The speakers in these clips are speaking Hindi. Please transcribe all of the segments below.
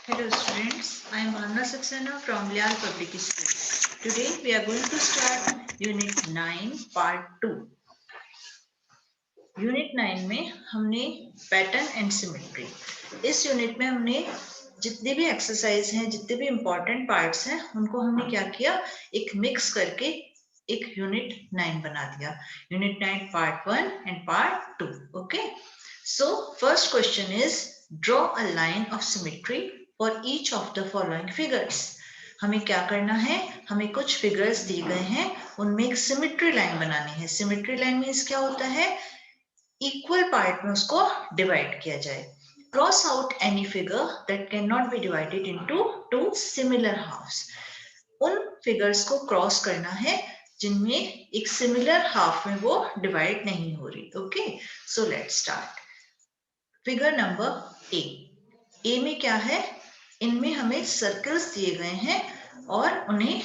Hello students, I am Bhavna Saxena from Lyall Public School. Today we are going to start Unit 9 Part 2. Unit 9 में हमने पैटर्न एंड सिमेट्री, इस यूनिट में हमने जितने भी एक्सरसाइज हैं, जितने भी इम्पोर्टेंट पार्ट्स हैं, उनको हमने क्या किया, एक मिक्स करके एक यूनिट 9 बना दिया. Unit 9 part 1 and part 2. Okay, so first question is draw a line of symmetry for each of the following figures. हमें क्या करना है, हमें कुछ फिगर्स दिए गए हैं, उनमें एक सिमेट्री लाइन बनानी है. सिमेट्री लाइन मीन्स क्या होता है, इक्वल पार्ट में उसको डिवाइड किया जाए. Cross out any figure that can not be divided into two similar halves. उन फिगर्स को क्रॉस करना है जिनमें एक सिमिलर हाफ में वो डिवाइड नहीं हो रही. Okay, so let's start. Figure number A में क्या है, इनमें हमें सर्कल्स दिए गए हैं और उन्हें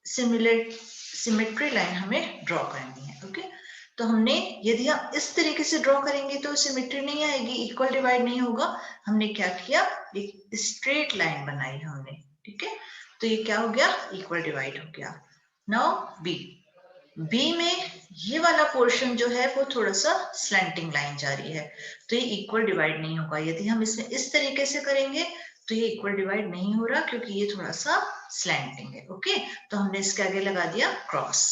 सिमेट्री लाइन हमें ड्रॉ करनी है. ओके, तो हमने, यदि हम इस तरीके से ड्रॉ करेंगे तो सिमेट्री नहीं आएगी, इक्वल डिवाइड नहीं होगा. हमने क्या किया, एक स्ट्रेट लाइन बनाई हमने. ठीक है, तो ये क्या हो गया, इक्वल डिवाइड हो गया. नाउ बी में ये वाला पोर्शन जो है वो थोड़ा सा स्लैंटिंग लाइन जा रही है, तो ये इक्वल डिवाइड नहीं होगा. यदि हम इसमें इस तरीके से करेंगे तो ये इक्वल डिवाइड नहीं हो रहा क्योंकि ये थोड़ा सा स्लैंटिंग है. ओके, तो हमने इसके आगे लगा दिया क्रॉस.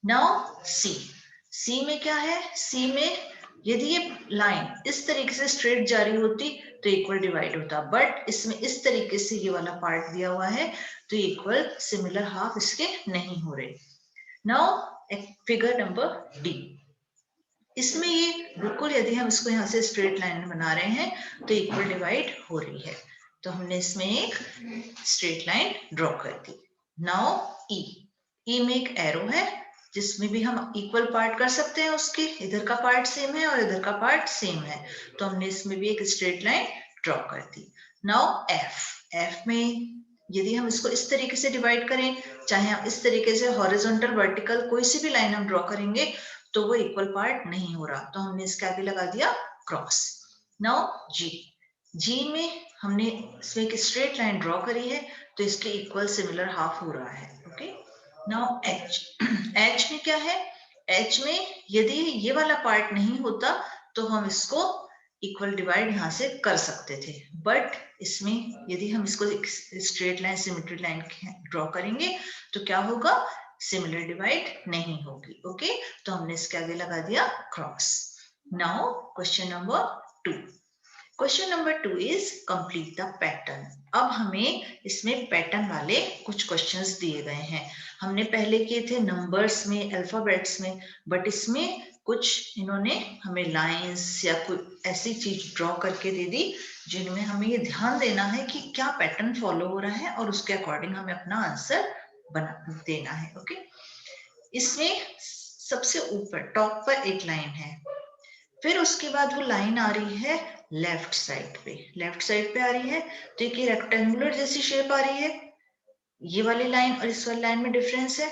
नाउ सी में क्या है, सी में यदि ये लाइन इस तरीके से स्ट्रेट जा रही होती तो इक्वल डिवाइड होता, बट इसमें इस तरीके से ये वाला पार्ट दिया हुआ है तो इक्वल सिमिलर हाफ इसके नहीं हो रहे. नाउ फिगर नंबर डी, इसमें ये बिल्कुल, यदि हम इसको यहाँ से स्ट्रेट लाइन बना रहे हैं तो इक्वल डिवाइड हो रही है, तो हमने इसमें एक स्ट्रेट लाइन ड्रॉ कर दी. नाउ ई में एक एरो है जिसमें भी हम इक्वल पार्ट कर सकते हैं, उसके इधर का पार्ट सेम है और इधर का पार्ट सेम है, तो हमने इसमें भी एक स्ट्रेट लाइन ड्रॉ कर दी. नाउ एफ में यदि हम इसको इस तरीके से डिवाइड करें, चाहे हम इस तरीके से हॉरिजॉन्टल वर्टिकल कोई सी भी लाइन हम ड्रॉ करेंगे तो वो इक्वल पार्ट नहीं हो रहा, तो हमने इसके आगे लगा दिया क्रॉस. नाउ जी में हमने इसमें एक स्ट्रेट लाइन ड्रॉ करी है तो इसके इक्वल सिमिलर हाफ हो रहा है. ओके, नाउ एच में क्या है, एच में यदि ये वाला पार्ट नहीं होता तो हम इसको इक्वल डिवाइड यहाँ से कर सकते थे, बट इसमें यदि हम इसको एक straight line symmetry line draw करेंगे तो क्या होगा, सिमिलर डिवाइड नहीं होगी. ओके, तो हमने इसके आगे लगा दिया cross. Now question number 2. Question number 2 is complete the pattern. अब हमें इसमें पैटर्न वाले कुछ क्वेश्चंस दिए गए हैं. हमने पहले किए थे नंबर्स में, अल्फाबेट्स में, बट इसमें कुछ इन्होंने हमें लाइंस या कोई ऐसी चीज ड्रॉ करके दे दी जिनमें हमें ये ध्यान देना है कि क्या पैटर्न फॉलो हो रहा है और उसके अकॉर्डिंग हमें अपना आंसर बना देना है. ओके, इसमें सबसे ऊपर टॉप पर एक लाइन है, फिर उसके बाद वो लाइन आ रही है लेफ्ट साइड पे आ रही है, तो एक रेक्टेंगुलर जैसी शेप आ रही है. ये वाली लाइन और इस वाली लाइन में डिफरेंस है.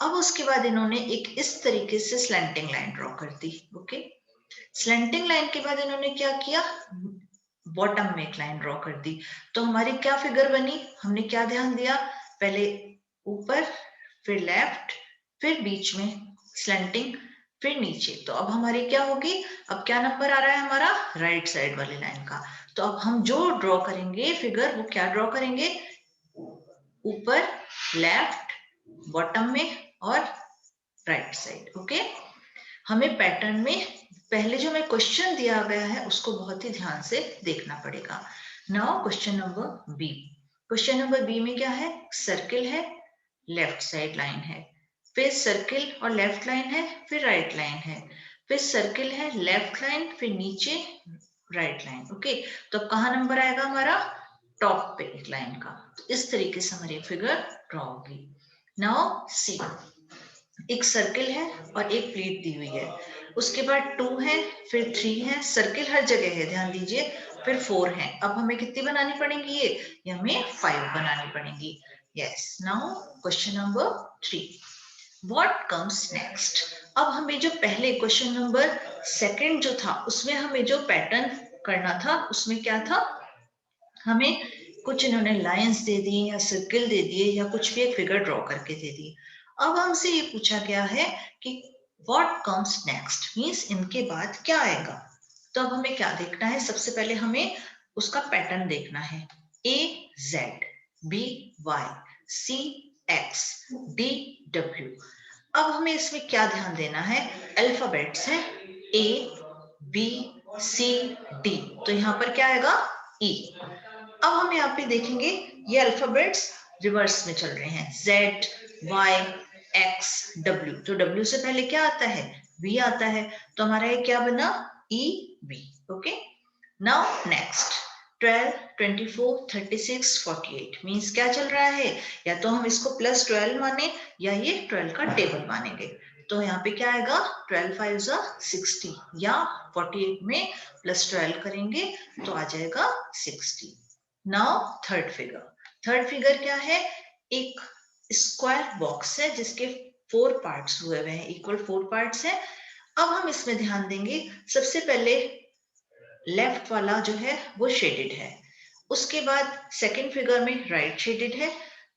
अब उसके बाद इन्होंने एक इस तरीके से स्लैंटिंग लाइन ड्रॉ कर दी. ओके, स्लैंटिंग लाइन के बाद इन्होंने क्या किया, बॉटम में एक लाइन ड्रॉ कर दी. तो हमारी क्या फिगर बनी, हमने क्या ध्यान दिया, पहले ऊपर, फिर लेफ्ट, फिर बीच में स्लैंटिंग, फिर नीचे. तो अब हमारी क्या होगी, अब क्या नंबर आ रहा है हमारा, राइट साइड वाली लाइन का. तो अब हम जो ड्रॉ करेंगे फिगर, वो क्या ड्रॉ करेंगे, ऊपर, लेफ्ट, बॉटम में और राइट साइड. ओके, हमें पैटर्न में पहले जो हमें क्वेश्चन दिया गया है उसको बहुत ही ध्यान से देखना पड़ेगा. Now question number B. Question number B में क्या है, सर्किल है, लेफ्ट साइड लाइन है, फिर सर्किल और लेफ्ट लाइन है, फिर राइट लाइन है, फिर सर्किल है, लेफ्ट लाइन, फिर नीचे राइट लाइन. ओके, तो अब कहाँ नंबर आएगा हमारा, टॉप पे एक लाइन का. तो इस तरीके से हमारी फिगर ड्रॉ होगी. नाउ सी, एक सर्किल है और एक प्लेट दी हुई है, उसके बाद 2 है, फिर 3 है, सर्किल हर जगह है ध्यान दीजिए, फिर 4 है. अब हमें कितनी बनानी पड़ेंगी, ये हमें 5 बनानी पड़ेंगी. Yes, now question number 3, what comes next. अब हमें जो पहले क्वेश्चन नंबर सेकंड जो था उसमें हमें जो पैटर्न करना था उसमें क्या था, हमें कुछ इन्होंने लाइंस दे दी या सर्किल दे दिए या कुछ भी एक फिगर ड्रॉ करके दे दी। अब हमसे ये पूछा गया है कि व्हाट कम्स नेक्स्ट, मींस इनके बाद क्या आएगा। तो अब हमें क्या देखना है, सबसे पहले हमें उसका पैटर्न देखना है। A Z, B Y, C X, D W। अब हमें इसमें क्या ध्यान देना है, अल्फाबेट्स है A B C D, तो यहाँ पर क्या आएगा E। अब हम यहाँ पे देखेंगे ये अल्फाबेट्स रिवर्स में चल रहे हैं, Z Y X W, तो W से पहले क्या आता है, V आता है, तो हमारा ये क्या बना E V। Okay, now next 12 24 36 48 means क्या चल रहा है, या तो हम इसको +12 माने या ये 12 का टेबल मानेंगे। तो यहाँ पे क्या आएगा 12 5 60 या 48 में +12 करेंगे तो आ जाएगा 60। नाउ थर्ड फिगर क्या है, एक स्क्वायर बॉक्स है जिसके 4 पार्ट्स हुए हुए हैं, इक्वल 4 पार्ट्स है। अब हम इसमें ध्यान देंगे, सबसे पहले लेफ्ट वाला जो है वो शेडेड है, उसके बाद सेकंड फिगर में राइट शेडेड है,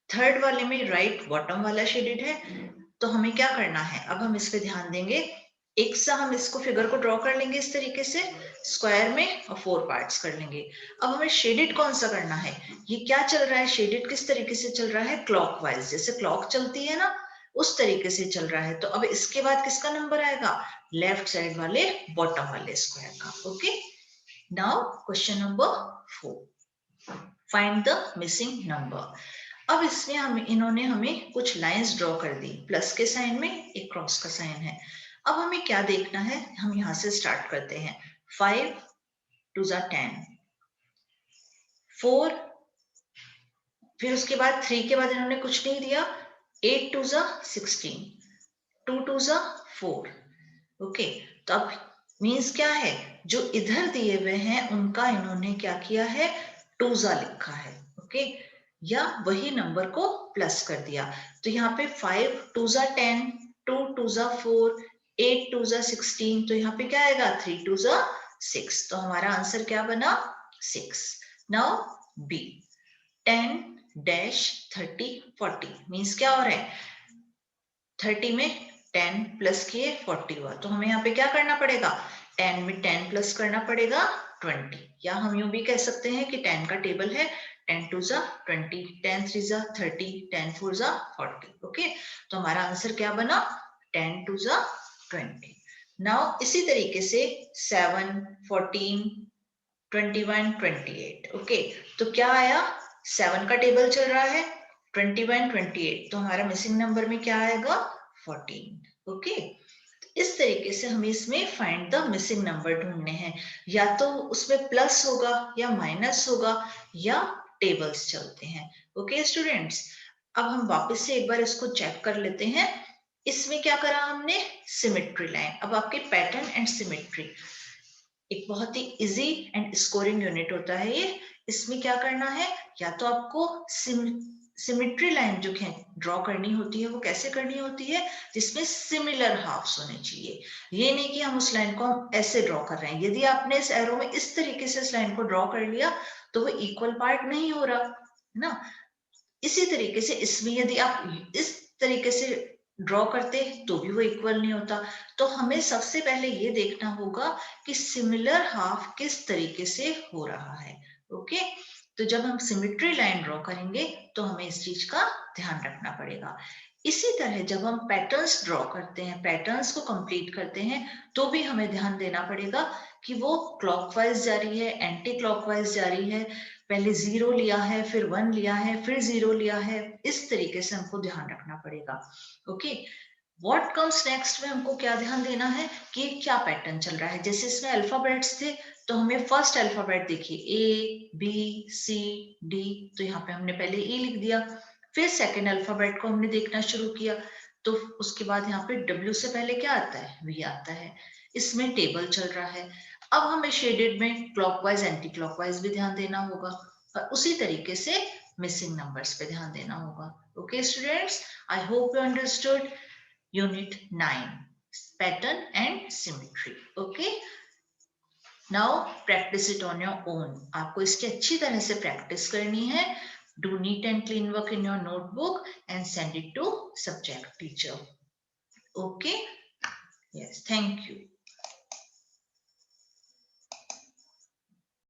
थर्ड वाले में राइट बॉटम वाला शेडेड है। तो हमें क्या करना है, अब हम इस पे ध्यान देंगे, एक सा हम इसको फिगर को ड्रॉ कर लेंगे इस तरीके से स्क्वायर में और 4 पार्ट्स कर लेंगे। अब हमें शेडेड कौन सा करना है, ये क्या चल रहा है, शेडेड किस तरीके से चल रहा है, क्लॉकवाइज, जैसे क्लॉक चलती है ना उस तरीके से चल रहा है। तो अब इसके बाद किसका नंबर आएगा, लेफ्ट साइड वाले बॉटम वाले स्क्वायर का। Okay, now question number 4, find the missing number. अब इसमें इन्होंने हमें कुछ लाइंस ड्रॉ कर दी, प्लस के साइन में एक क्रॉस का साइन है। अब हमें क्या देखना है, हम यहां से स्टार्ट करते हैं। 5 2 10, 4, फिर उसके बाद 3 के बाद इन्होंने कुछ नहीं दिया, 8 2 16, 2 2 4। ओके, तो अब मीन्स क्या है, जो इधर दिए हुए हैं उनका इन्होंने क्या किया है, 2 लिखा है। ओके, या वही नंबर को प्लस कर दिया। तो यहाँ पे 5 2 10, 2 2 4, 8 2 16, तो यहाँ पे क्या आएगा 3 2 6, तो हमारा आंसर क्या बना 6। नाउ बी 10 डैश 30 40 मीन्स क्या हो रहा है, 30 में 10 प्लस किए 40 हुआ, तो हमें यहाँ पे क्या करना पड़ेगा, 10 में 10 प्लस करना पड़ेगा 20, या हम यूं भी कह सकते हैं कि 10 का टेबल है 10 2 20, 10 3 30, 10 4 40। ओके, तो हमारा आंसर क्या बना 10 2 20। नाउ इसी तरीके से 7 14 21 28। ओके, तो क्या आया, 7 का टेबल चल रहा है 21 28, तो हमारा मिसिंग नंबर में क्या आएगा 14। ओके, इस तरीके से हमें इसमें फाइंड द मिसिंग नंबर ढूंढने हैं, या तो उसमें प्लस होगा या माइनस होगा या टेबल्स चलते हैं। ओके स्टूडेंट्स, अब हम वापस से एक बार इसको चेक कर लेते हैं। इसमें क्या करा हमने, सिमेट्री लाइन। अब आपके पैटर्न एंड सिमेट्री एक बहुत ही इजी एंड स्कोरिंग यूनिट होता है ये। इसमें क्या करना है, या तो आपको सिमेट्री लाइन जो ड्रॉ करनी होती है वो कैसे करनी होती है, जिसमें सिमिलर हाफ्स होने चाहिए। ये नहीं कि हम उस लाइन को हम ऐसे ड्रॉ कर रहे हैं, यदि आपने इस एरो में इस तरीके से इस लाइन को ड्रॉ कर लिया तो वो इक्वल पार्ट नहीं हो रहा है ना। इसी तरीके से इसमें यदि आप इस तरीके से ड्रॉ करते तो भी वो इक्वल नहीं होता। तो हमें सबसे पहले ये देखना होगा कि सिमिलर हाफ किस तरीके से हो रहा है। ओके, तो जब हम सिमेट्री लाइन ड्रॉ करेंगे तो हमें इस चीज का ध्यान रखना पड़ेगा। इसी तरह जब हम पैटर्न्स ड्रॉ करते हैं, पैटर्न्स को कंप्लीट करते हैं, तो भी हमें ध्यान देना पड़ेगा कि वो क्लॉकवाइज जा रही है, एंटी क्लॉकवाइज जा रही है, पहले 0 लिया है, फिर 1 लिया है, फिर 0 लिया है, इस तरीके से हमको ध्यान रखना पड़ेगा। ओके, व्हाट कम्स नेक्स्ट में हमको क्या ध्यान देना है कि क्या पैटर्न चल रहा है। जैसे इसमें अल्फाबेट्स थे तो हमें फर्स्ट अल्फाबेट देखिए A B C D, तो यहाँ पे हमने पहले E लिख दिया। फिर सेकेंड अल्फाबेट को हमने देखना शुरू किया, तो उसके बाद यहाँ पे W से पहले क्या आता है, V आता है। इसमें टेबल चल रहा है। अब हमें शेडेड में क्लॉकवाइज एंटी क्लॉकवाइज भी ध्यान देना होगा, और उसी तरीके से मिसिंग नंबर्स पे ध्यान देना होगा। Okay students, I hope you understood Unit 9, Pattern and Symmetry. Okay. Now practise it on your own. आपको इसकी अच्छी तरह से प्रैक्टिस करनी है। Do neat and clean work in your notebook and send it to subject teacher. Okay, yes, thank you.